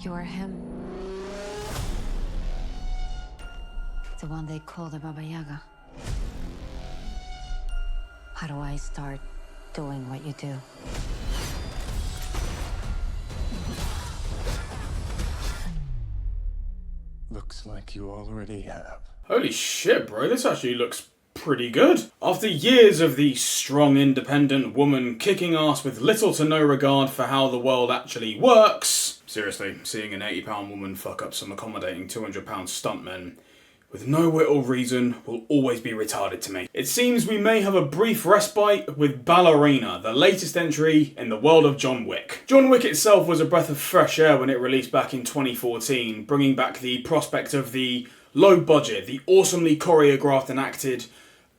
You're him. The one they call the Baba Yaga. How do I start doing what you do? Looks like you already have. Holy shit, bro, this actually looks pretty good. After years of the strong, independent woman kicking ass with little to no regard for how the world actually works. Seriously, seeing an 80-pound woman fuck up some accommodating 200-pound stuntmen with no wit or reason will always be retarded to me. It seems we may have a brief respite with Ballerina, the latest entry in the world of John Wick. John Wick itself was a breath of fresh air when it released back in 2014, bringing back the prospect of the low budget, the awesomely choreographed and acted,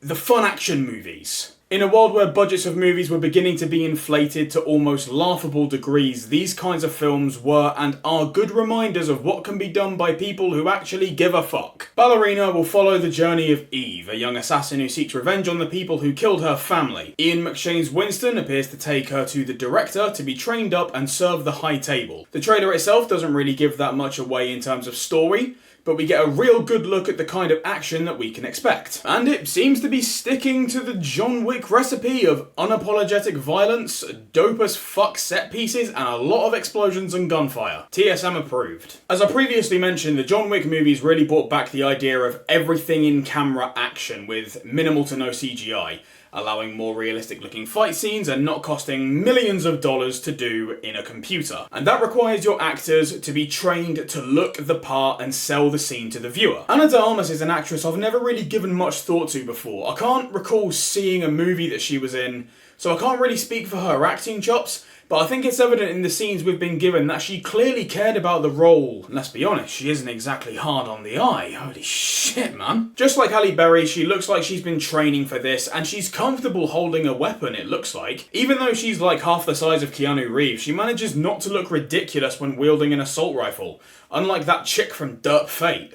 the fun action movies. In a world where budgets of movies were beginning to be inflated to almost laughable degrees, these kinds of films were and are good reminders of what can be done by people who actually give a fuck. Ballerina will follow the journey of Eve, a young assassin who seeks revenge on the people who killed her family. Ian McShane's Winston appears to take her to the director to be trained up and serve the high table. The trailer itself doesn't really give that much away in terms of story, but we get a real good look at the kind of action that we can expect. And it seems to be sticking to the John Wick recipe of unapologetic violence, dope as fuck set pieces, and a lot of explosions and gunfire. TSM approved. As I previously mentioned, the John Wick movies really brought back the idea of everything in camera action with minimal to no CGI, allowing more realistic looking fight scenes and not costing millions of dollars to do in a computer. And that requires your actors to be trained to look the part and sell the scene to the viewer. Ana de Armas is an actress I've never really given much thought to before. I can't recall seeing a movie that she was in, so I can't really speak for her acting chops, but I think it's evident in the scenes we've been given that she clearly cared about the role. And let's be honest, she isn't exactly hard on the eye. Holy shit, man. Just like Halle Berry, she looks like she's been training for this, and she's comfortable holding a weapon, it looks like. Even though she's like half the size of Keanu Reeves, she manages not to look ridiculous when wielding an assault rifle, unlike that chick from Dirt Fate.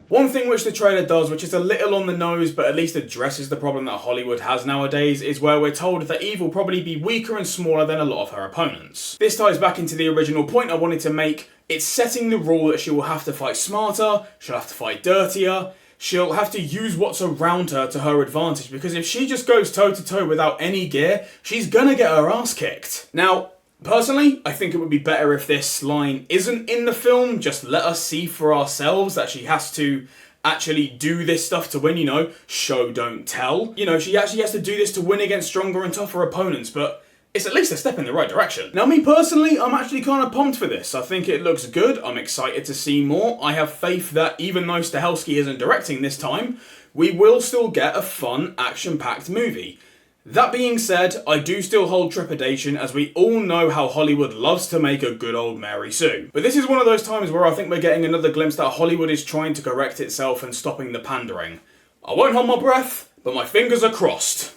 One thing which the trailer does, which is a little on the nose but at least addresses the problem that Hollywood has nowadays, is where we're told that Eve will probably be weaker and smaller than a lot of her opponents. This ties back into the original point I wanted to make. It's setting the rule that she will have to fight smarter, she'll have to fight dirtier, she'll have to use what's around her to her advantage, because if she just goes toe to toe without any gear, she's gonna get her ass kicked. Now, personally, I think it would be better if this line isn't in the film. Just let us see for ourselves that she has to actually do this stuff to win, show don't tell. She actually has to do this to win against stronger and tougher opponents, but it's at least a step in the right direction. Now, me personally, I'm actually kind of pumped for this. I think it looks good. I'm excited to see more. I have faith that even though Stahelski isn't directing this time, we will still get a fun, action-packed movie. That being said, I do still hold trepidation, as we all know how Hollywood loves to make a good old Mary Sue. But this is one of those times where I think we're getting another glimpse that Hollywood is trying to correct itself and stopping the pandering. I won't hold my breath, but my fingers are crossed.